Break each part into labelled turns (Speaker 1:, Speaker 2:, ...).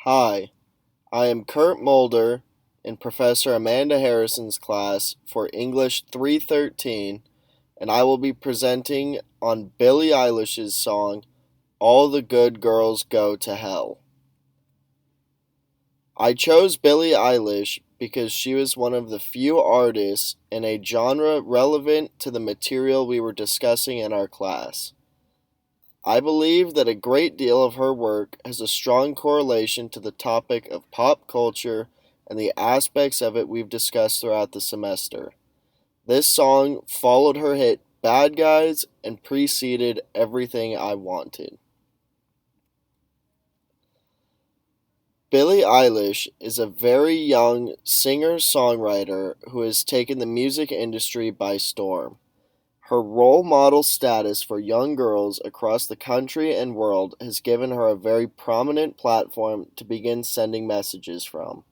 Speaker 1: Hi, I am Kurt Mulder in Professor Amanda Harrison's class for English 313, and I will be presenting on Billie Eilish's song, All the Good Girls Go to Hell. I chose Billie Eilish because she was one of the few artists in a genre relevant to the material we were discussing in our class. I believe that a great deal of her work has a strong correlation to the topic of pop culture and the aspects of it we've discussed throughout the semester. This song followed her hit Bad Guys and preceded Everything I Wanted. Billie Eilish is a very young singer-songwriter who has taken the music industry by storm. Her role model status for young girls across the country and world has given her a very prominent platform to begin sending messages from.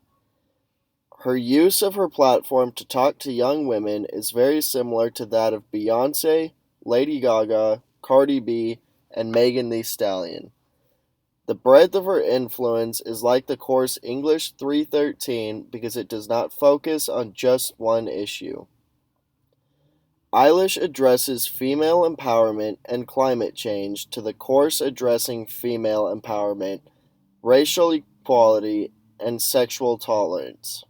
Speaker 1: Her use of her platform to talk to young women is very similar to that of Beyoncé, Lady Gaga, Cardi B, and Megan Thee Stallion. The breadth of her influence is like the course English 313 because it does not focus on just one issue. Eilish addresses female empowerment and climate change to the course addressing female empowerment, racial equality, and sexual tolerance.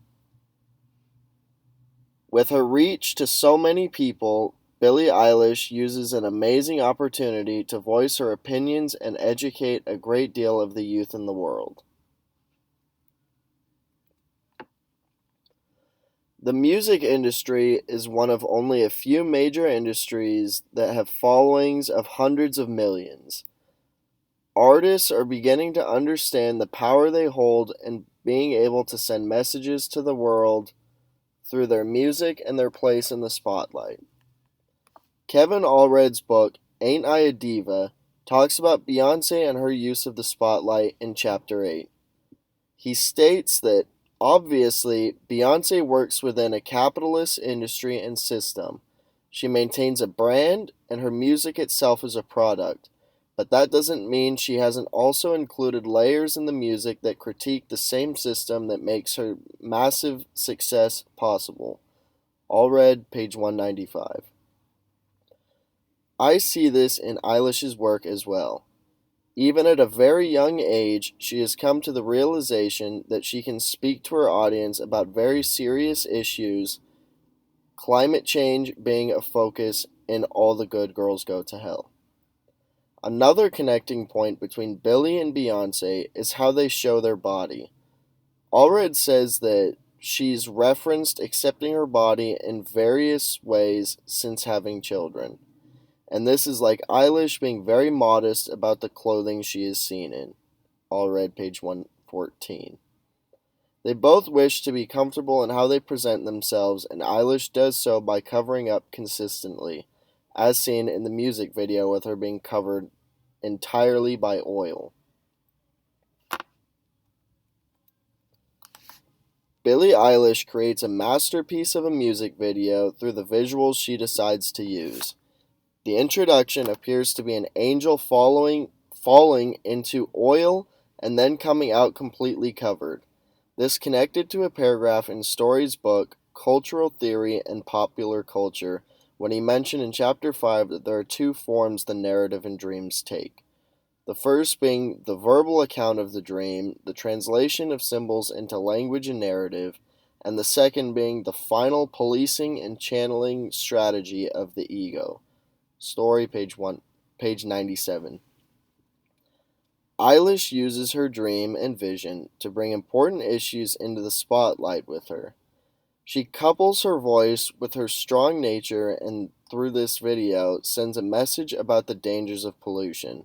Speaker 1: With her reach to so many people, Billie Eilish uses an amazing opportunity to voice her opinions and educate a great deal of the youth in the world. The music industry is one of only a few major industries that have followings of hundreds of millions. Artists are beginning to understand the power they hold in being able to send messages to the world through their music and their place in the spotlight. Kevin Allred's book, Ain't I a Diva, talks about Beyoncé and her use of the spotlight in Chapter 8. He states that obviously, Beyoncé works within a capitalist industry and system. She maintains a brand, and her music itself is a product. But that doesn't mean she hasn't also included layers in the music that critique the same system that makes her massive success possible. ALLRED, page 195. I see this in Eilish's work as well. Even at a very young age, she has come to the realization that she can speak to her audience about very serious issues, climate change being a focus in All the Good Girls Go to Hell. Another connecting point between Billie and Beyoncé is how they show their body. Allred says that she's referenced accepting her body in various ways since having children. And this is like Eilish being very modest about the clothing she is seen in. ALLRED, page 114. They both wish to be comfortable in how they present themselves, and Eilish does so by covering up consistently, as seen in the music video with her being covered entirely by oil. Billie Eilish creates a masterpiece of a music video through the visuals she decides to use. The introduction appears to be an angel falling into oil and then coming out completely covered. This connected to a paragraph in Story's book, Cultural Theory and Popular Culture, when he mentioned in Chapter 5 that there are two forms the narrative and dreams take. The first being the verbal account of the dream, the translation of symbols into language and narrative, and the second being the final policing and channeling strategy of the ego. Story, page 97. Eilish uses her dream and vision to bring important issues into the spotlight with her. She couples her voice with her strong nature and through this video sends a message about the dangers of pollution.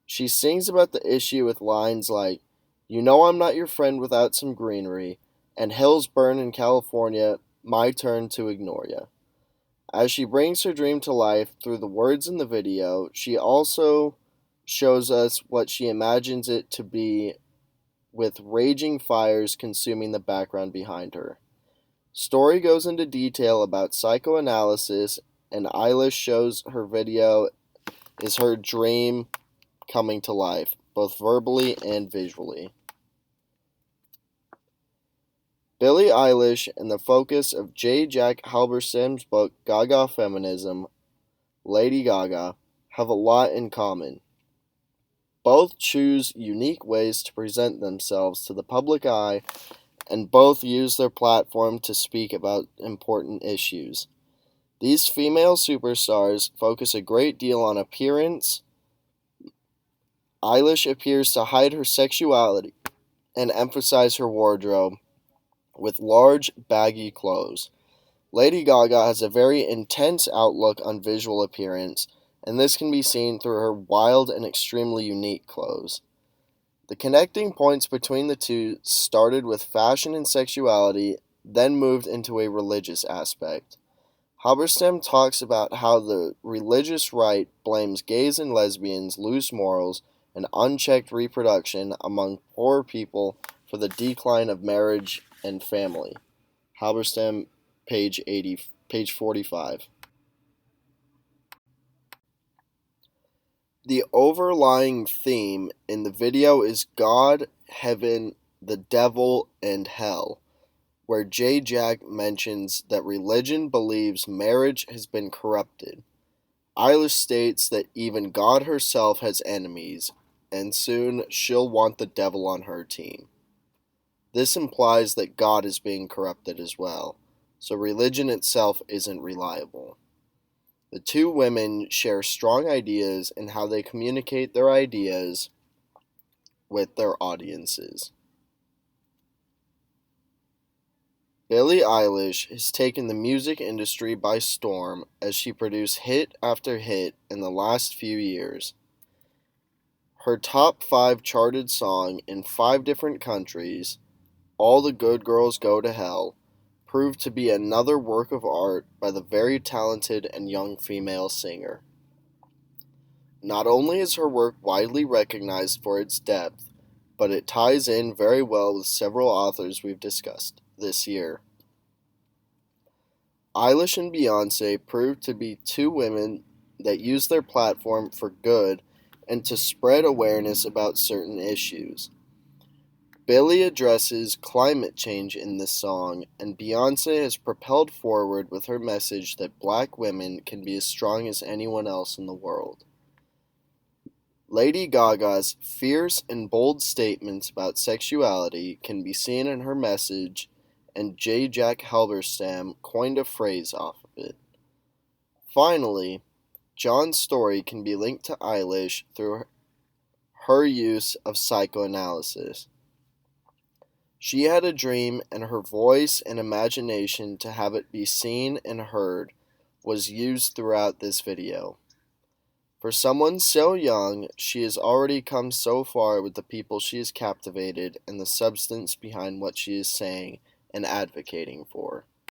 Speaker 1: She sings about the issue with lines like, "You know I'm not your friend without some greenery," and "Hills burn in California, my turn to ignore ya." As she brings her dream to life through the words in the video, she also shows us what she imagines it to be with raging fires consuming the background behind her. Story goes into detail about psychoanalysis, and Eilish shows her video is her dream coming to life, both verbally and visually. Billie Eilish and the focus of J. Jack Halberstam's book Gaga Feminism, Lady Gaga, have a lot in common. Both choose unique ways to present themselves to the public eye, and both use their platform to speak about important issues. These female superstars focus a great deal on appearance. Eilish appears to hide her sexuality and emphasize her wardrobe with large, baggy clothes. Lady Gaga has a very intense outlook on visual appearance, and this can be seen through her wild and extremely unique clothes. The connecting points between the two started with fashion and sexuality, then moved into a religious aspect. Halberstam talks about how the religious right blames gays and lesbians, loose morals, and unchecked reproduction among poor people for the decline of marriage and family. Halberstam, page 45. The overlying theme in the video is God, heaven, the devil, and hell, where J. Jack mentions that religion believes marriage has been corrupted. Eilish states that even God herself has enemies, and soon she'll want the devil on her team. This implies that God is being corrupted as well, so religion itself isn't reliable. The two women share strong ideas in how they communicate their ideas with their audiences. Billie Eilish has taken the music industry by storm as she produced hit after hit in the last few years. Her top 5 charted song in 5 different countries, All the Good Girls Go to Hell, proved to be another work of art by the very talented and young female singer. Not only is her work widely recognized for its depth, but it ties in very well with several authors we've discussed this year. Eilish and Beyoncé proved to be two women that use their platform for good and to spread awareness about certain issues. Billie addresses climate change in this song, and Beyoncé has propelled forward with her message that black women can be as strong as anyone else in the world. Lady Gaga's fierce and bold statements about sexuality can be seen in her message, and J. Jack Halberstam coined a phrase off of it. Finally, John's story can be linked to Eilish through her use of psychoanalysis. She had a dream, and her voice and imagination to have it be seen and heard was used throughout this video. For someone so young, she has already come so far with the people she has captivated and the substance behind what she is saying and advocating for.